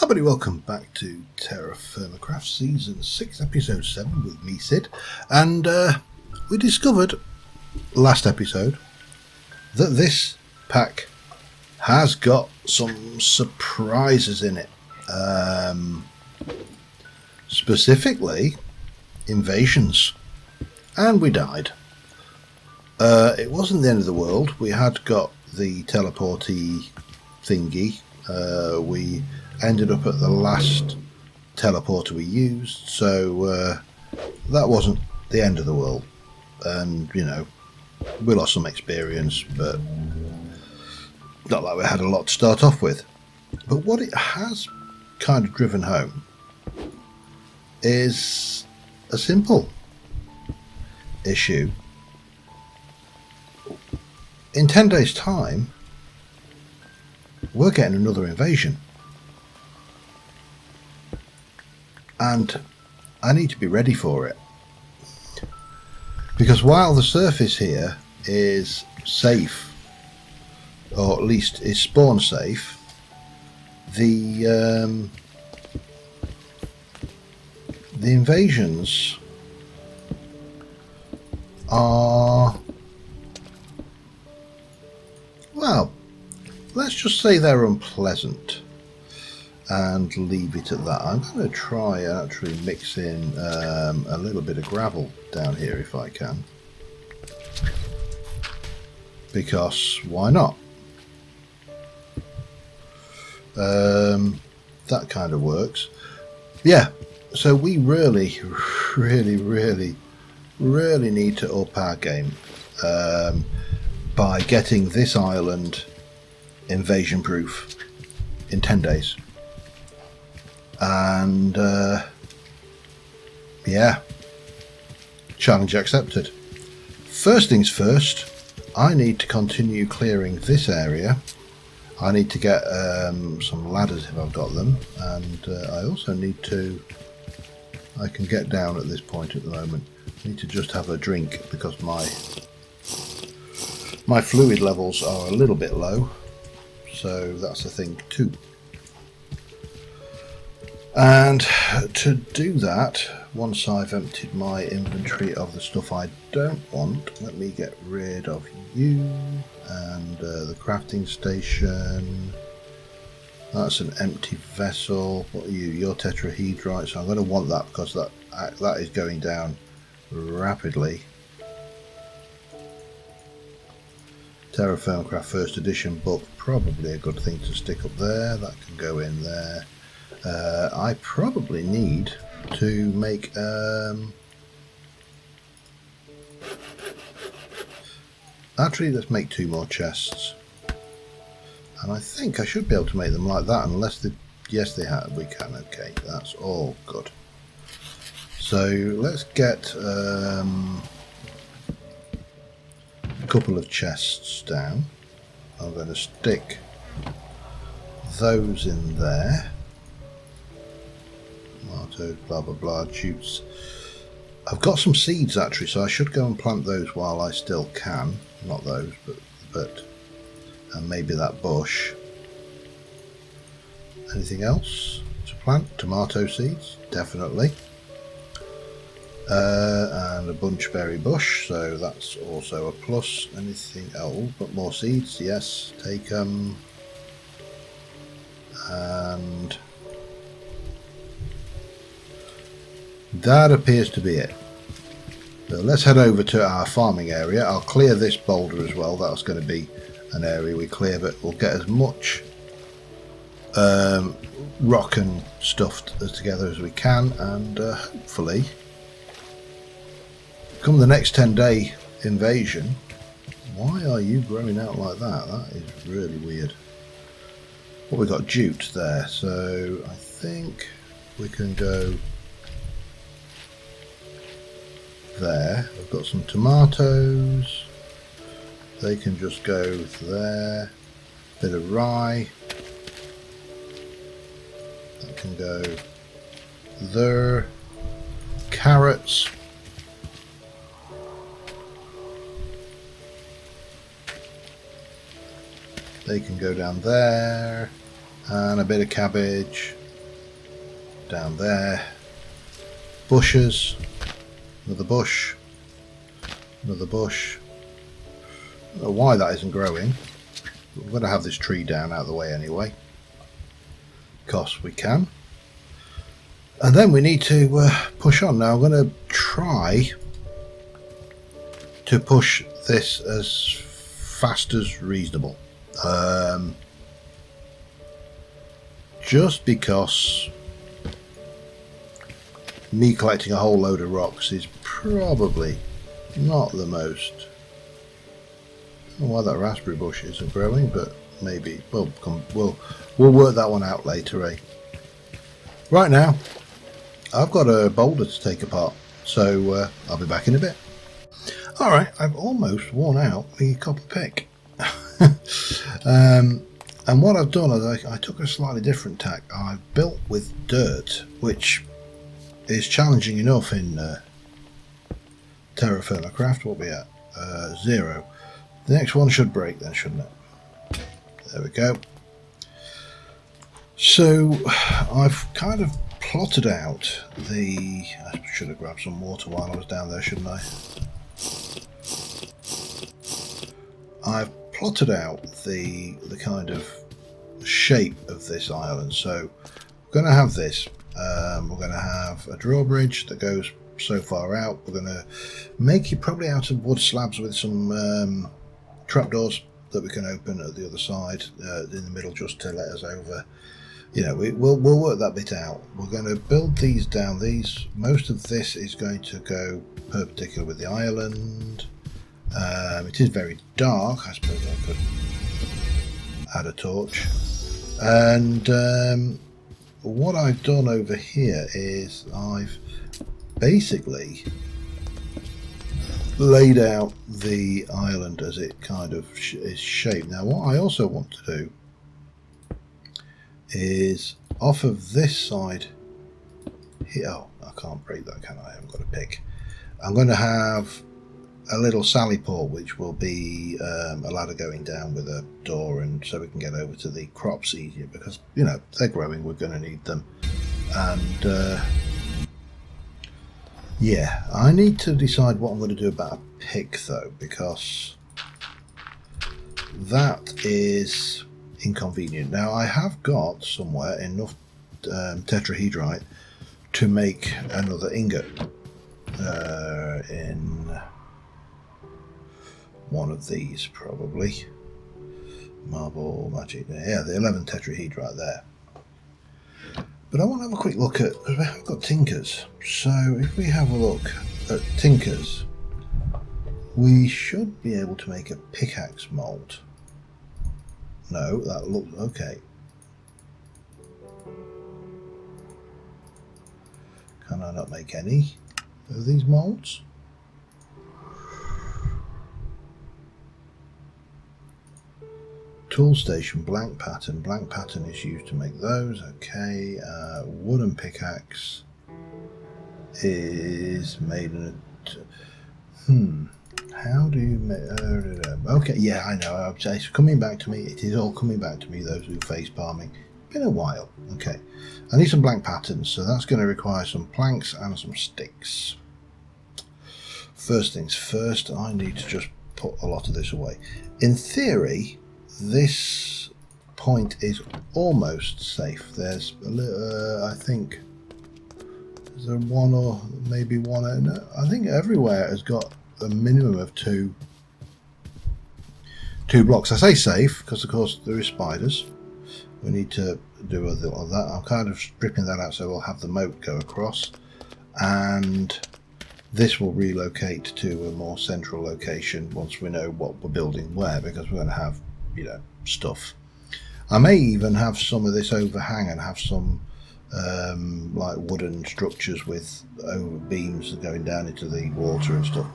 Hi buddy, welcome back to TerraFirmaCraft Season 6, Episode 7 with me, Sid. And we discovered last episode that this pack has got some surprises in it. Specifically, invasions. And we died. It wasn't the end of the world. We had got the teleporty thingy. We ended up at the last teleporter we used, so that wasn't the end of the world. And you know, we lost some experience, but not like we had a lot to start off with. But what it has kind of driven home is a simple issue. In 10 days' time, we're getting another invasion. And I need to be ready for it. Because while the surface here is safe, or at least is spawn safe, the invasions are, well, let's just say they're unpleasant. And leave it at that. I'm going to try and actually mix in a little bit of gravel down here if I can, because why not? That kind of works. Yeah, so we really need to up our game by getting this island invasion proof in 10 days. And yeah, challenge accepted. First things first, I need to continue clearing this area. I need to get some ladders if I've got them, and I also need to, I can get down at this point at the moment. I need to just have a drink because my fluid levels are a little bit low, so that's a thing too. And to do that, once I've emptied my inventory of the stuff I don't want, let me get rid of you and the crafting station. That's an empty vessel. What are you? You're tetrahedrite, so I'm going to want that because that is going down rapidly. TerraFirmaCraft First Edition book, probably a good thing to stick up there. That can go in there. I probably need to make actually let's make 2 more chests, and I think I should be able to make them like that unless they, yes they have, we can. Okay, that's all good. So let's get a couple of chests down. I'm going to stick those in there. Tomatoes, blah blah blah, jutes. I've got some seeds actually, so I should go and plant those while I still can. Not those, but and maybe that bush. Anything else to plant? Tomato seeds, definitely. And a bunchberry bush, so that's also a plus. Anything else? But more seeds, yes. Take them. And that appears to be it. So let's head over to our farming area. I'll clear this boulder as well. That's going to be an area we clear, but we'll get as much rock and stuff together as we can, and hopefully come the next 10-day invasion. Why are you growing out like that? That is really weird. Well, we've got jute there, so I think we can go there. I've got some tomatoes, they can just go there. Bit of rye, that can go there. Carrots, they can go down there, and a bit of cabbage, down there. Bushes. Another bush. Another bush. I don't know why that isn't growing. But we're going to have this tree down out of the way anyway. Because we can. And then we need to push on. Now I'm going to try to push this as fast as reasonable. Just because me collecting a whole load of rocks is probably not the most. I don't know why that raspberry bush isn't growing, but maybe we'll work that one out later, eh? Right now, I've got a boulder to take apart, so I'll be back in a bit. Alright, I've almost worn out the copper pick. And what I've done is I took a slightly different tack. I've built with dirt, which is challenging enough in TerraFirmaCraft. What are we at? 0. The next one should break then, shouldn't it? There we go. So I've kind of plotted out the... I should have grabbed some water while I was down there, shouldn't I? I've plotted out the kind of shape of this island. So we're going to have this. We're going to have a drawbridge that goes so far out. We're going to make it probably out of wood slabs with some trapdoors that we can open at the other side in the middle, just to let us over. You know, we'll work that bit out. We're going to build these down. Most of this is going to go perpendicular with the island. It is very dark. I suppose I could add a torch. And what I've done over here is I've basically laid out the island as it kind of is shaped. Now what I also want to do is off of this side here, oh, I can't break that, can I? I haven't got a pick. I'm going to have a little sally port, which will be a ladder going down with a door, and so we can get over to the crops easier, because, you know, they're growing, we're going to need them. And yeah, I need to decide what I'm going to do about a pick though, because that is inconvenient. Now I have got somewhere enough tetrahedrite to make another ingot in one of these, probably. Marble magic, yeah, the 11 tetrahedrite there. But I want to have a quick look at, because we have got tinkers. So if we have a look at tinkers, we should be able to make a pickaxe mold. No, that looks okay. Can I not make any of these molds? Tool station, blank pattern. Blank pattern is used to make those. Okay. Wooden pickaxe is made in a... How do you make... okay, yeah, I know. It's coming back to me. It is all coming back to me, those who face palming. Been a while. Okay. I need some blank patterns, so that's going to require some planks and some sticks. First things first, I need to just put a lot of this away. In theory, this point is almost safe. There's a little, I think, is there one or maybe one? No, I think everywhere has got a minimum of two blocks. I say safe because, of course, there is spiders. We need to do a little of that. I'm kind of stripping that out so we'll have the moat go across, and this will relocate to a more central location once we know what we're building where, because we're going to have, you know, stuff. I may even have some of this overhang and have some like wooden structures with over beams going down into the water and stuff.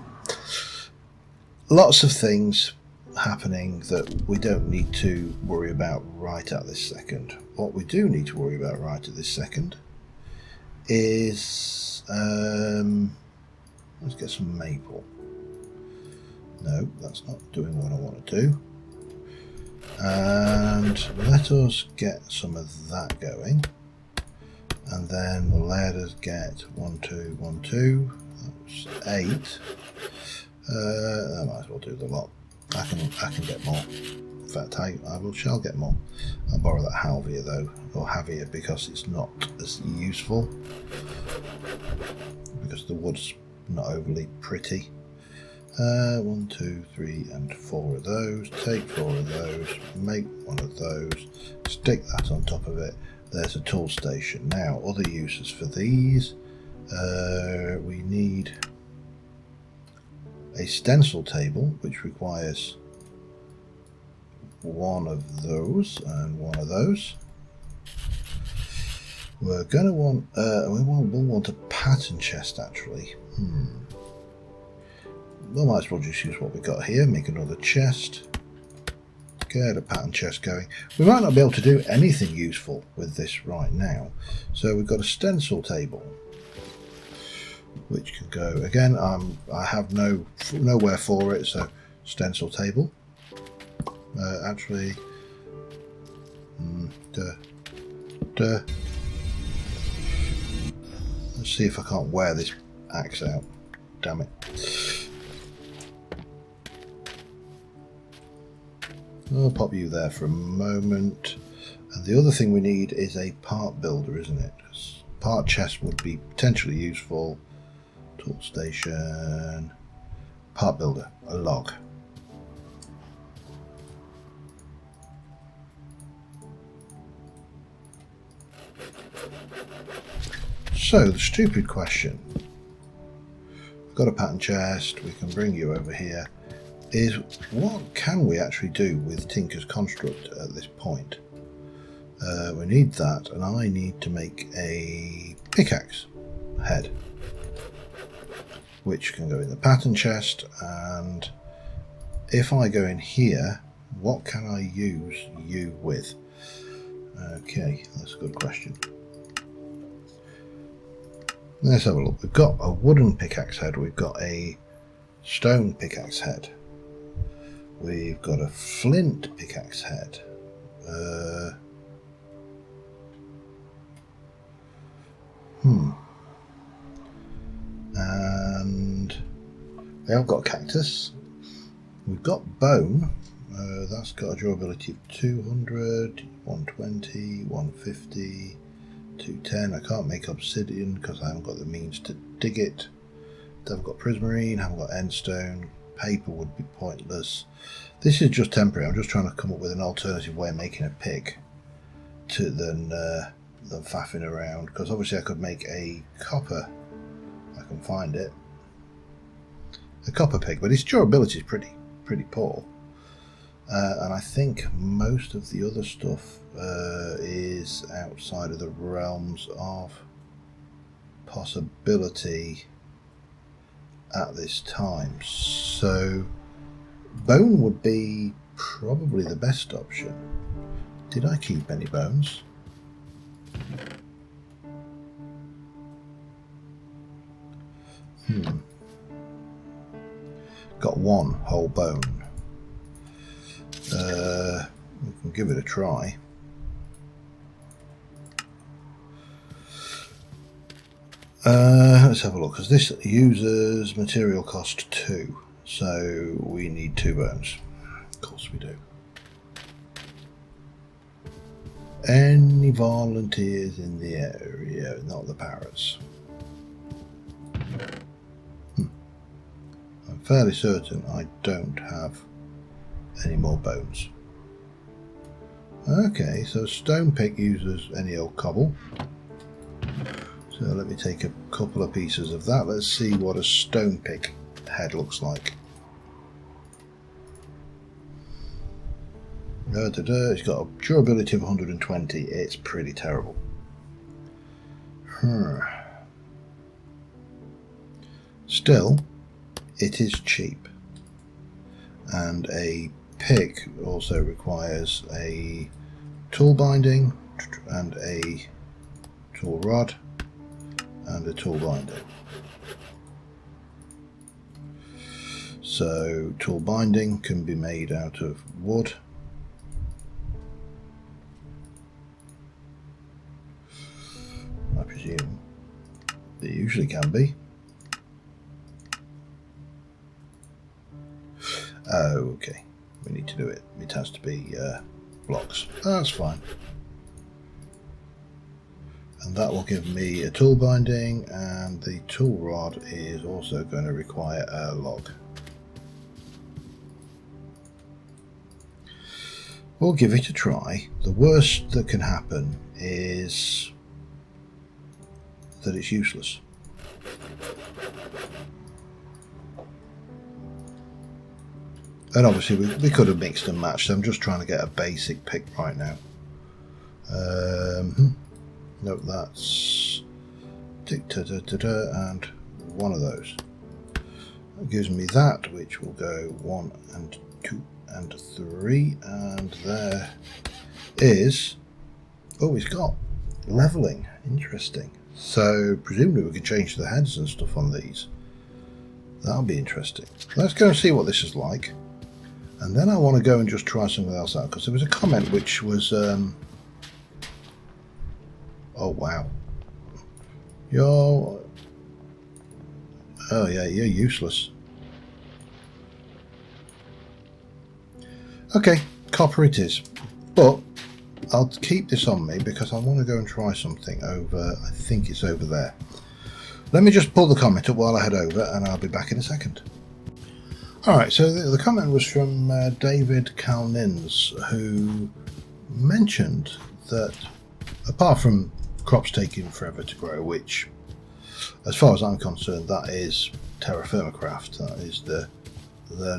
Lots of things happening that we don't need to worry about right at this second. What we do need to worry about right at this second is let's get some maple. No, that's not doing what I want to do. And let us get some of that going. And then we'll let us get 1, 2, 1, 2. That's 8. I might as well do the lot. I can get more. In fact, shall get more. I'll borrow that halvia though, or havia, because it's not as useful. Because the wood's not overly pretty. 1, 2, 3, and 4 of those. Take 4 of those. Make 1 of those. Stick that on top of it. There's a tool station. Now, other uses for these. We need a stencil table, which requires 1 of those and 1 of those. We're going to want, we'll want a pattern chest actually. We might as well just use what we got here, make another chest. Get a pattern chest going. We might not be able to do anything useful with this right now. So we've got a stencil table, which can go again. I have nowhere for it, so stencil table. Actually, let's see if I can't wear this axe out. Damn it. I'll pop you there for a moment. And the other thing we need is a part builder, isn't it? Part chest would be potentially useful. Tool station. Part builder, a log. So, the stupid question. We've got a pattern chest, we can bring you over here. Is what can we actually do with Tinker's Construct at this point? We need that, and I need to make a pickaxe head, which can go in the pattern chest. And if I go in here, what can I use you with? Okay, that's a good question. Let's have a look. We've got a wooden pickaxe head, we've got a stone pickaxe head. We've got a flint pickaxe head. And we have got cactus. We've got bone. That's got a durability of 200, 120, 150, 210. I can't make obsidian because I haven't got the means to dig it. I've got prismarine, haven't got endstone. Paper would be pointless. This is just temporary. I'm just trying to come up with an alternative way of making a pick than faffing around, because obviously I could make a copper. I can find it. A copper pick, but its durability is pretty poor. And I think most of the other stuff is outside of the realms of possibility at this time. So bone would be probably the best option. Did I keep any bones? Got 1 whole bone. We can give it a try. Let's have a look, because this uses material cost 2, so we need 2 bones. Of course we do. Any volunteers in the area? Not the parrots. I'm fairly certain I don't have any more bones. Okay, so stone pick uses any old cobble. So let me take a couple of pieces of that. Let's see what a stone pick head looks like. It's got a durability of 120. It's pretty terrible. Still, it is cheap. And a pick also requires a tool binding and a tool rod and a tool binding. So tool binding can be made out of wood. I Usually can be. Oh, okay. We need to do it. It has to be blocks. That's fine. And that will give me a tool binding, and the tool rod is also going to require a log. We'll give it a try. The worst that can happen is that it's useless. And obviously we could have mixed and matched. I'm just trying to get a basic pick right now. Nope, that's and one of those. That gives me that, which will go 1 and 2 and 3, and there is. Oh, it's got leveling. Interesting. So presumably we can change the heads and stuff on these. That'll be interesting. Let's go and see what this is like. And then I want to go and just try something else out, because there was a comment which was oh wow, oh yeah, you're useless. Okay, copper it is, but I'll keep this on me because I want to go and try something over. I think it's over there. Let me just pull the comment up while I head over, and I'll be back in a second. Alright, so the comment was from David Kalnins, who mentioned that apart from crops taking forever to grow, which as far as I'm concerned that is TerraFirmaCraft, that is the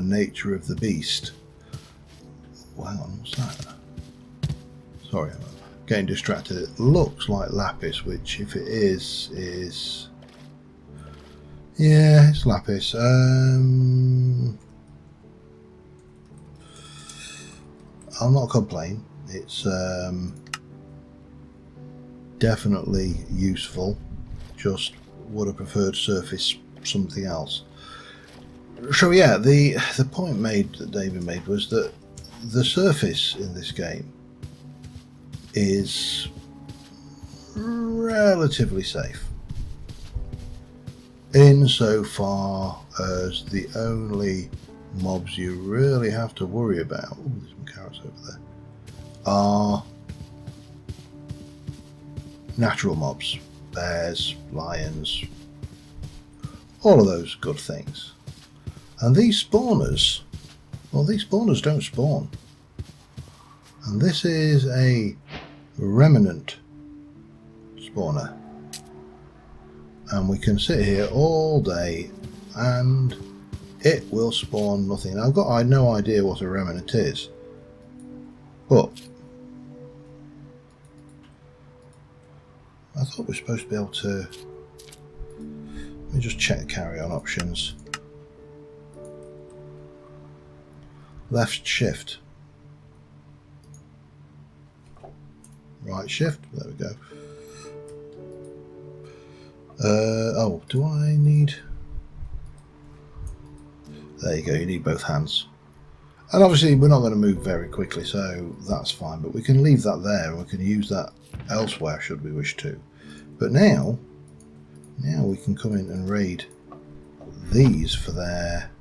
nature of the beast. Well, hang on, what's that? Sorry, I'm getting distracted. It looks like lapis, which if it is... Yeah, it's lapis. I'll not complain. It's definitely useful. Just would have preferred surface something else. So yeah, the point made that David made was that the surface in this game is relatively safe, insofar as the only mobs you really have to worry about, oh, there's some carrots over there, are natural mobs, bears, lions, all of those good things. And these spawners, well, these spawners don't spawn. And this is a remnant spawner. And we can sit here all day and it will spawn nothing. Now, I had no idea what a remnant is, but I thought we were supposed to be able to. Let me just check carry on options. Left shift. Right shift. There we go. Oh, do I need... There you go, you need both hands. And obviously we're not going to move very quickly, so that's fine, but we can leave that there and we can use that elsewhere should we wish to. But now we can come in and raid these for their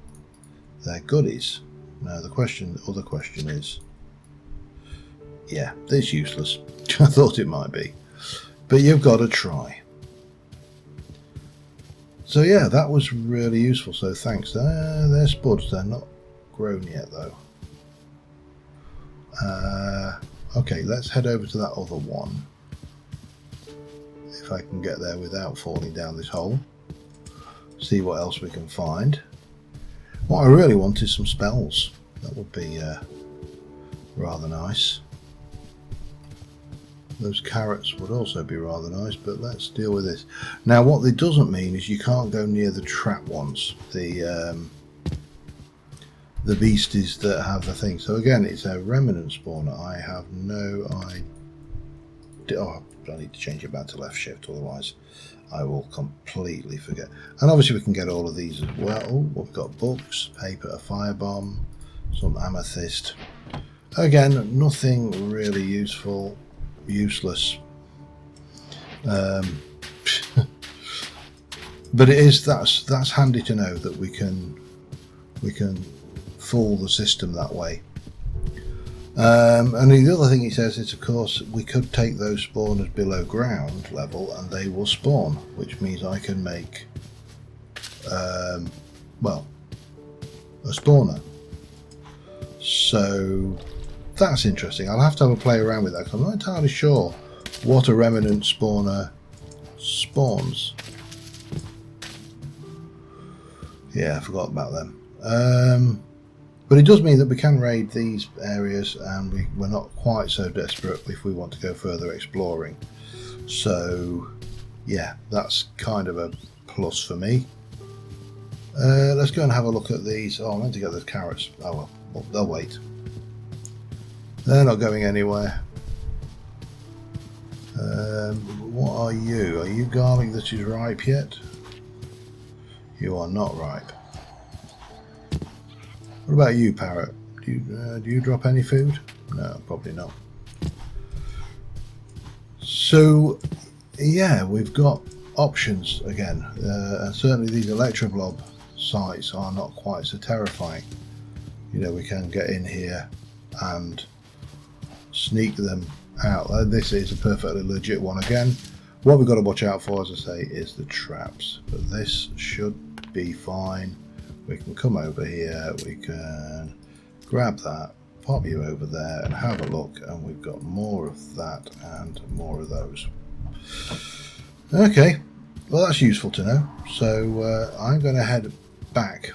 goodies. Now the other question is, yeah, it's useless. I thought it might be, but you've got to try. So yeah, that was really useful, so thanks. They're spuds, they're not grown yet though. Okay, let's head over to that other one. If I can get there without falling down this hole. See what else we can find. What I really want is some spells. That would be rather nice. Those carrots would also be rather nice, but let's deal with this. Now what it doesn't mean is you can't go near the trap ones, the beasties that have the thing. So again, it's a remnant spawner. I have no idea. Oh, I need to change it back to left shift, otherwise I will completely forget. And obviously we can get all of these as well. Oh, we've got books, paper, a firebomb, some amethyst. Again, nothing really useful. Useless. But it is that's handy to know that we can fool the system that way. And the other thing he says is, of course, we could take those spawners below ground level and they will spawn, which means I can make, well, a spawner. So that's interesting. I'll have to have a play around with that because I'm not entirely sure what a remnant spawner spawns. Yeah, I forgot about them. But it does mean that we can raid these areas and we're not quite so desperate if we want to go further exploring. So yeah, that's kind of a plus for me. Let's go and have a look at these. Oh, I meant to get those carrots. Oh well, they'll wait. They're not going anywhere. What are you? Are you garlic that is ripe yet? You are not ripe. What about you, parrot? Do you drop any food? No, probably not. So, yeah, we've got options again. And certainly these electroblob sites are not quite so terrifying. You know, we can get in here and sneak them out. This is a perfectly legit one again. What we've got to watch out for, as I say, is the traps. But this should be fine. We can come over here, we can grab that, pop you over there and have a look, and we've got more of that and more of those. Okay, well that's useful to know. So I'm going to head back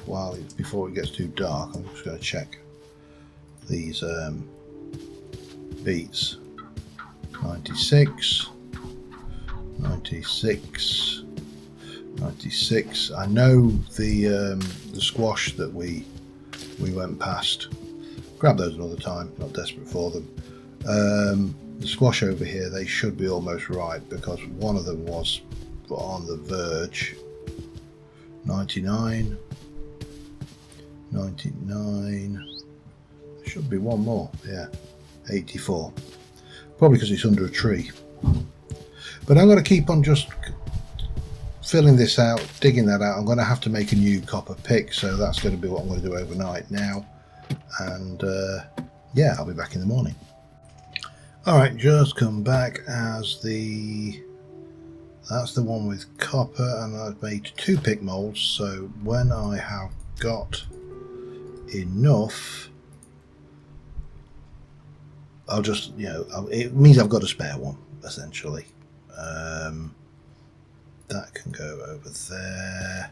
before it gets too dark. I'm just going to check these beats. 96, 96, 96. I know the squash that we went past. Grab those another time, not desperate for them. The squash over here, they should be almost right because one of them was on the verge. 99, 99, should be one more, yeah, 84. Probably because it's under a tree. But I'm going to keep on just filling this out, digging that out. I'm going to have to make a new copper pick, so that's going to be what I'm going to do overnight now. And yeah, I'll be back in the morning. Alright, just come back as that's the one with copper, and I've made 2 pick molds, so when I have got enough, I'll just, you know, it means I've got a spare one, essentially. That can go over there.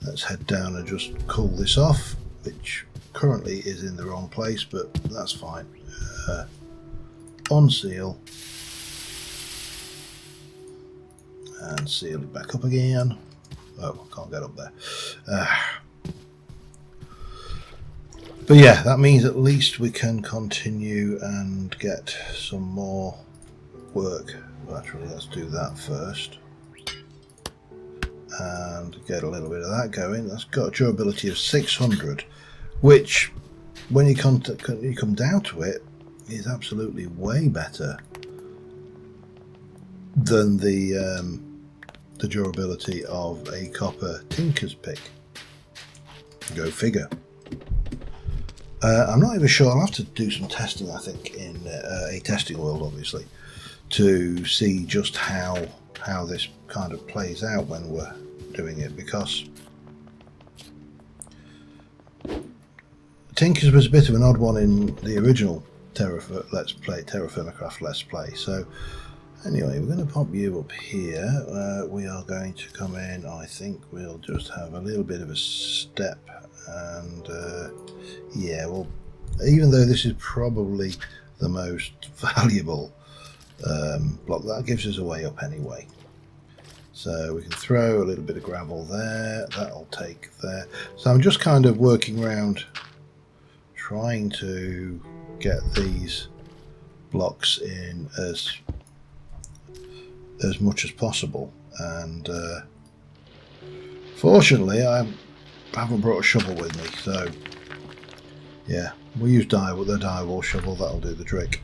Let's head down and just cool this off, which currently is in the wrong place, but that's fine. Unseal. And seal it back up again. Oh, I can't get up there. But yeah, that means at least we can continue and get some more work. Well, actually, let's do that first. And get a little bit of that going. That's got a durability of 600, which, when you come down to it, is absolutely way better than the durability of a copper tinker's pick. Go figure. I'm not even sure. I'll have to do some testing, I think, in a testing world, obviously, to see just how this kind of plays out when we're doing it, because Tinker's was a bit of an odd one in the original TerraFirmaCraft Let's Play. So anyway, we're going to pop you up here. We are going to come in. I think we'll just have a little bit of a step, and yeah, well, even though this is probably the most valuable block, that gives us a way up anyway. So we can throw a little bit of gravel there, that'll take there. So I'm just kind of working around trying to get these blocks in as much as possible, and fortunately I haven't brought a shovel with me, so yeah, we'll use the direwall shovel, that'll do the trick.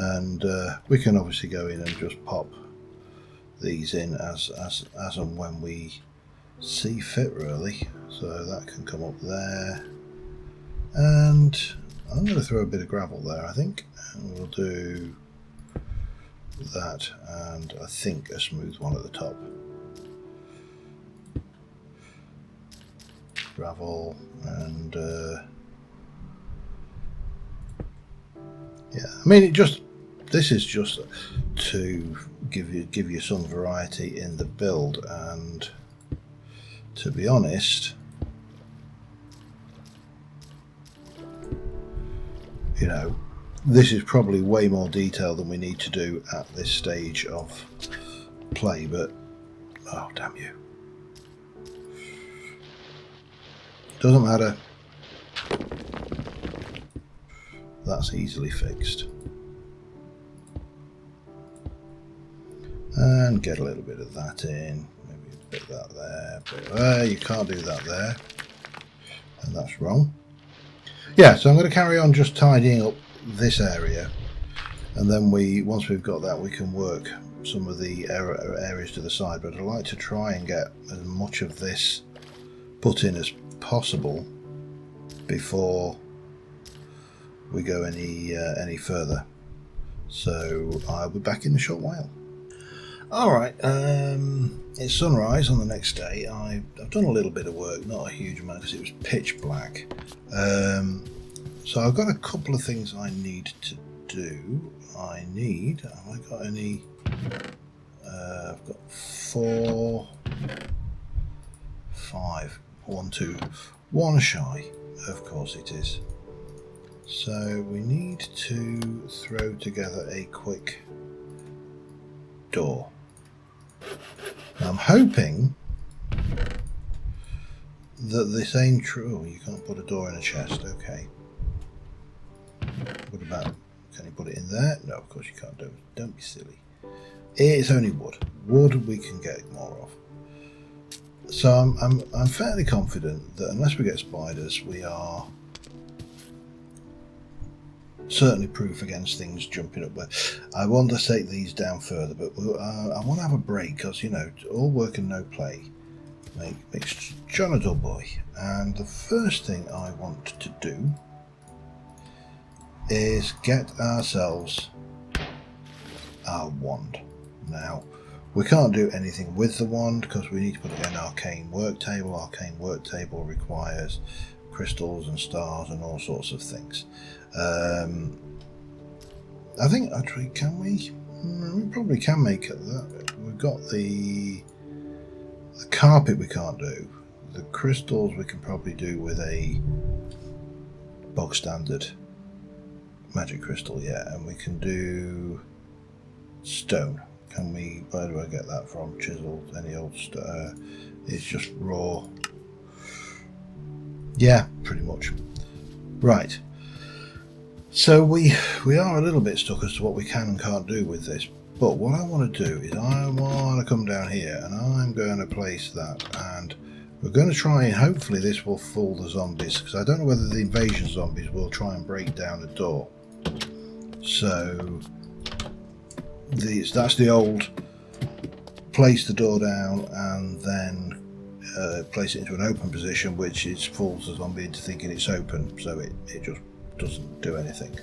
And we can obviously go in and just pop these in as and when we see fit, really. So that can come up there, and I'm going to throw a bit of gravel there, I think, and we'll do that, and I think a smooth one at the top. Gravel, and yeah, I mean, this is just to give you some variety in the build, and to be honest, you know, this is probably way more detail than we need to do at this stage of play, but oh, damn you. Doesn't matter. That's easily fixed. And get a little bit of that in. Maybe a bit of that there. But there, you can't do that there. And that's wrong. Yeah, so I'm going to carry on just tidying up this area. And then once we've got that, we can work some of the areas to the side. But I'd like to try and get as much of this put in as possible before we go any further. So I'll be back in a short while. Alright, it's sunrise on the next day. I've done a little bit of work, not a huge amount because it was pitch black. So I've got a couple of things I need to do. Have I got any? I've got 4, 5, 1, 2, 1 shy, of course it is. So we need to throw together a quick door. I'm hoping that this ain't true. You can't put a door in a chest, okay. What about, can you put it in there? No, of course you can't do it. Don't be silly. It's only wood. Wood we can get more of. So I'm fairly confident that unless we get spiders, we are certainly proof against things jumping up there. I want to take these down further, but I want to have a break because, you know, all work and no play makes John a dull boy. And the first thing I want to do is get ourselves our wand. Now, we can't do anything with the wand because we need to put it in Arcane work table. Arcane work table requires crystals and stars and all sorts of things. I think actually, can we? We probably can make it that. We've got the carpet we can't do. The crystals we can probably do with a bog standard magic crystal, yeah, and we can do stone. Can we? Where do I get that from? Chiseled? Any old it's just raw. Yeah, pretty much. Right. So we are a little bit stuck as to what we can and can't do with this. But what I want to do is I want to come down here and I'm going to place that, and we're going to try and hopefully this will fool the zombies, because I don't know whether the invasion zombies will try and break down the door. So that's the old place the door down and then place it into an open position, which is fools the zombie into thinking it's open, so it just doesn't do anything.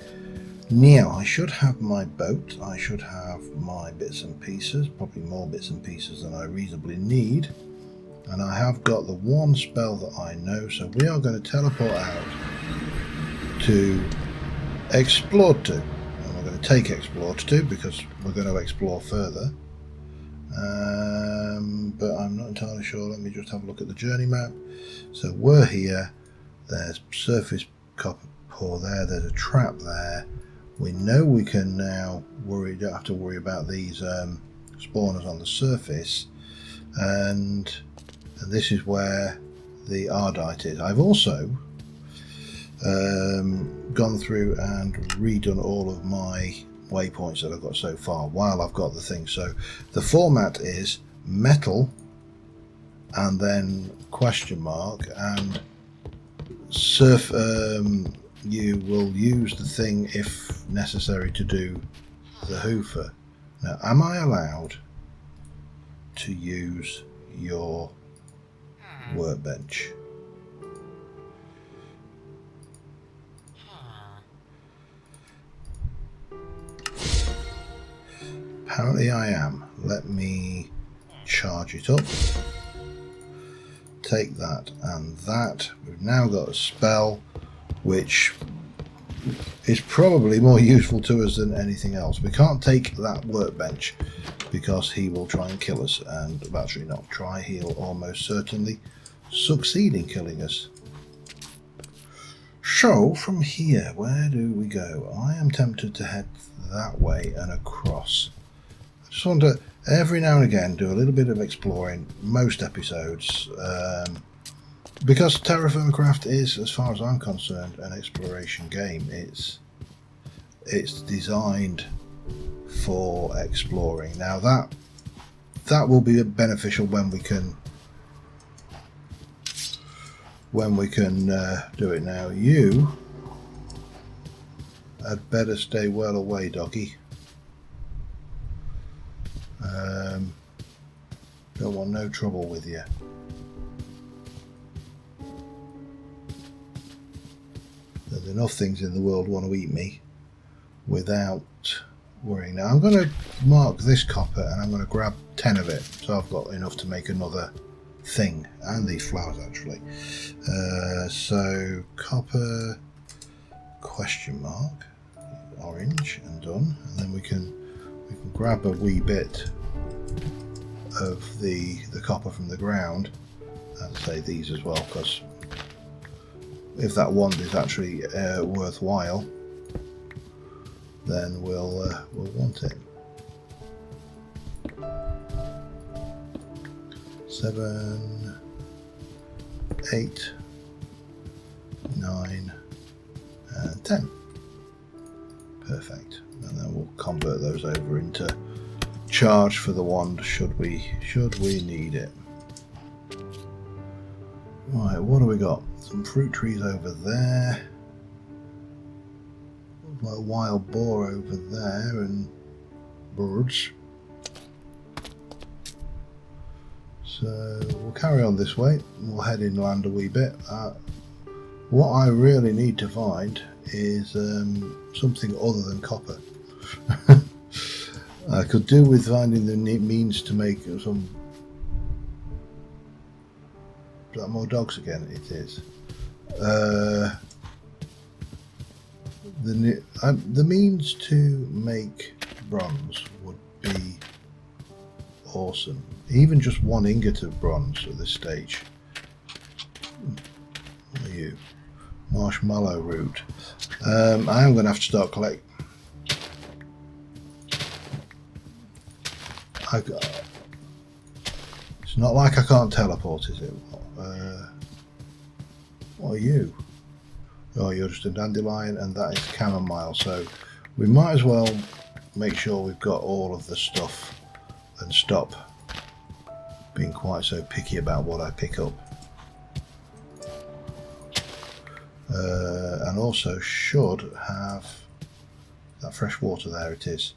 Now I should have my boat, I should have my bits and pieces, probably more bits and pieces than I reasonably need, and I have got the one spell that I know, so we are going to teleport out to Explore to, and we're going to take Explore to because we're going to explore further. But I'm not entirely sure. Let me just have a look at the journey map. So we're here, there's surface copper core there, there's a trap there. We know we can now don't have to worry about these spawners on the surface, and this is where the Ardite is. I've also gone through and redone all of my waypoints that I've got so far while I've got the thing. So the format is metal and then question mark, and surf. You will use the thing if necessary to do the hoofer. Now, am I allowed to use your workbench. Apparently I am. Let me charge it up. Take that and that. We've now got a spell which is probably more useful to us than anything else. We can't take that workbench because he will try and kill us, and actually not try, he'll almost certainly succeed in killing us. So from here, where do we go? I am tempted to head that way and across. I just want to every now and again do a little bit of exploring, most episodes, because TerraFirmaCraft is, as far as I'm concerned, an exploration game. It's designed for exploring. Now that will be beneficial when we can do it. Now you had better stay well away, doggy. Don't want no trouble with you. There's enough things in the world want to eat me without worrying. Now I'm going to mark this copper and I'm going to grab 10 of it, so I've got enough to make another thing, and these flowers actually. So copper question mark orange and done, and then we can grab a wee bit of the copper from the ground and say these as well, because if that wand is actually worthwhile, then we'll want it. 7, 8, 9, and 10. Perfect. And then we'll convert those over into charge for the wand should we need it. Right, what do we got? Some fruit trees over there. A wild boar over there and birds. So we'll carry on this way. We'll head inland a wee bit. What I really need to find is something other than copper. I could do with finding the means to make some. Is that more dogs again? It is. The means to make bronze would be awesome. Even just 1 ingot of bronze at this stage. What are you? Marshmallow root. I am going to have to start collecting. It's not like I can't teleport, is it? What are you? Oh, you're just a dandelion, and that is chamomile. So we might as well make sure we've got all of the stuff and stop being quite so picky about what I pick up. And also should have that fresh water. There it is.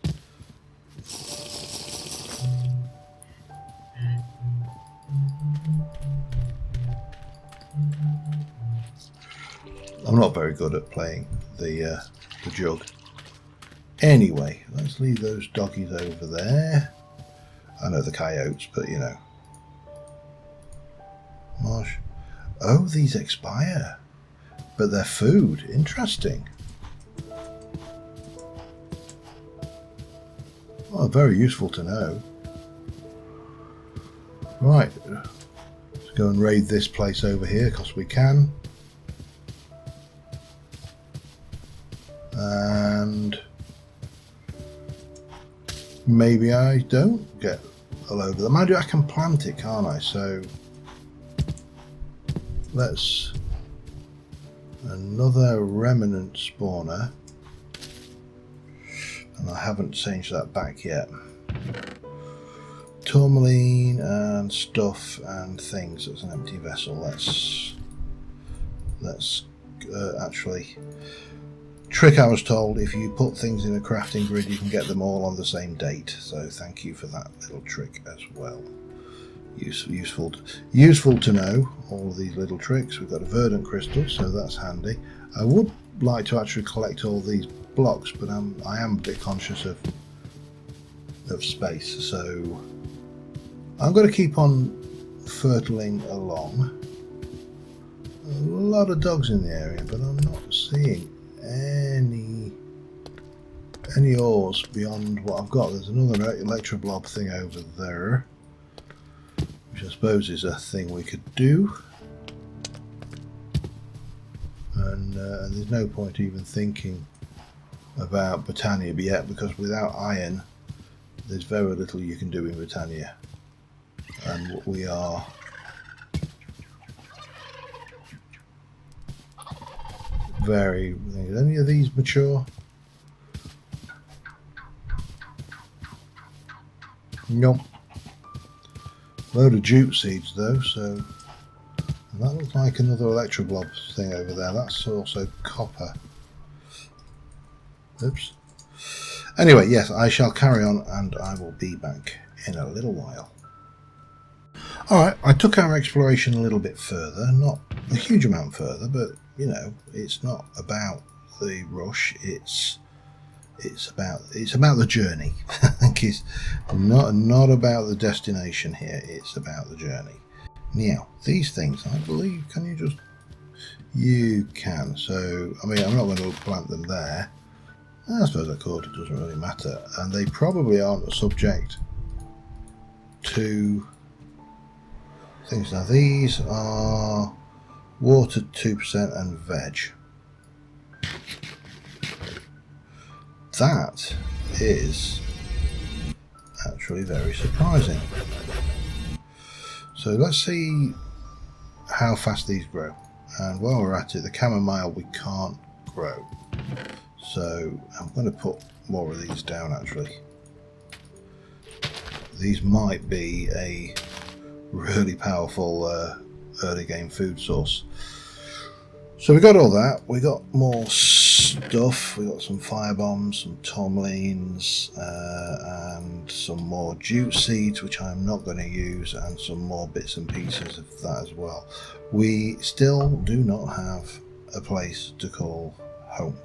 I'm not very good at playing the jug. Anyway, let's leave those doggies over there. I know the coyotes, but you know. Marsh. Oh, these expire. But they're food. Interesting. Oh, very useful to know. Right. Let's go and raid this place over here, because we can. And maybe I don't get a load of them. I can plant it, can't I? So let's another remnant spawner, and I haven't changed that back yet. Tourmaline and stuff and things. That's an empty vessel. Let's actually. Trick I was told, if you put things in a crafting grid you can get them all on the same date, so thank you for that little trick as well. useful to know all of these little tricks. We've got a Verdant Crystal, so that's handy. I would like to actually collect all these blocks, but I am a bit conscious of space, so I'm going to keep on fertiling along. A lot of dogs in the area, but I'm not seeing any ores beyond what I've got. There's another electroblob thing over there, which I suppose is a thing we could do, and there's no point even thinking about Britannia yet, because without iron there's very little you can do in Britannia, and we are very... Is any of these mature? No. Load of jute seeds though, so that looks like another electroblob thing over there. That's also copper. Oops. Anyway, yes, I shall carry on and I will be back in a little while. Alright, I took our exploration a little bit further, not a huge amount further, but you know, it's not about the rush, it's about the journey. I think it's not about the destination here, it's about the journey. Now, these things, I believe, can you just... You can, so, I mean, I'm not going to plant them there. I suppose I could, it doesn't really matter. And they probably aren't subject to things. Now, these are watered 2% and veg. That is actually very surprising. So let's see how fast these grow. And while we're at it, the chamomile we can't grow. So I'm going to put more of these down actually. These might be a really powerful early game food source. So we got all that. We got more stuff. We got some fire bombs, some tourmalines, and some more jute seeds, which I'm not going to use, and some more bits and pieces of that as well. We still do not have a place to call home,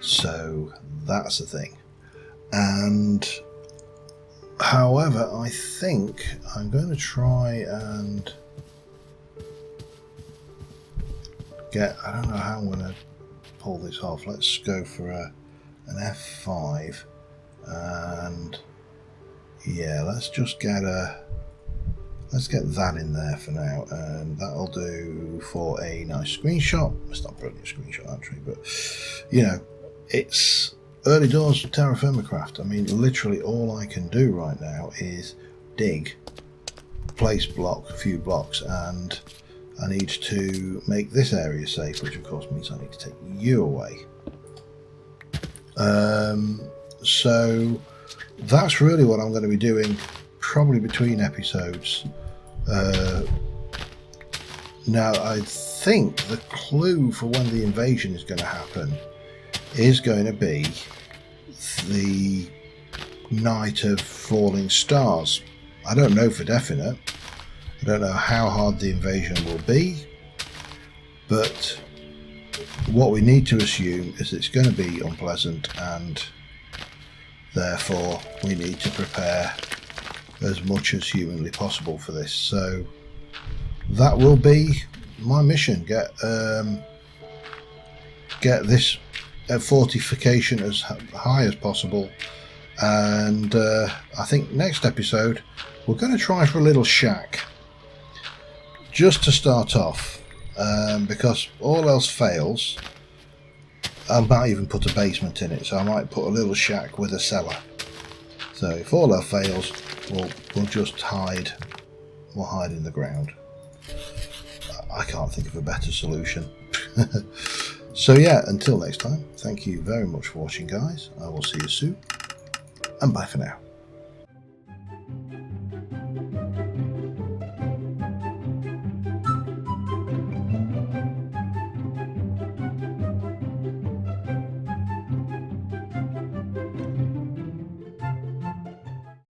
so that's the thing. And however, I think I'm going to try and get, I don't know how I'm going to pull this off. Let's go for an F5, and yeah, let's just get that in there for now, and that'll do for a nice screenshot. It's not a brilliant screenshot actually, but you know, it's early doors of TerraFirmaCraft. I mean, literally all I can do right now is dig, place block, a few blocks, and I need to make this area safe, which of course means I need to take you away. So that's really what I'm going to be doing, probably between episodes. Now I think the clue for when the invasion is going to happen is going to be the night of falling stars. I don't know for definite. I don't know how hard the invasion will be, but what we need to assume is it's going to be unpleasant, and therefore we need to prepare as much as humanly possible for this. So that will be my mission: get this fortification as high as possible. And I think next episode we're going to try for a little shack, just to start off, because all else fails, I might even put a basement in it, so I might put a little shack with a cellar. So if all else fails, we'll just hide. We'll hide in the ground. I can't think of a better solution. So yeah, until next time, thank you very much for watching, guys. I will see you soon, and bye for now.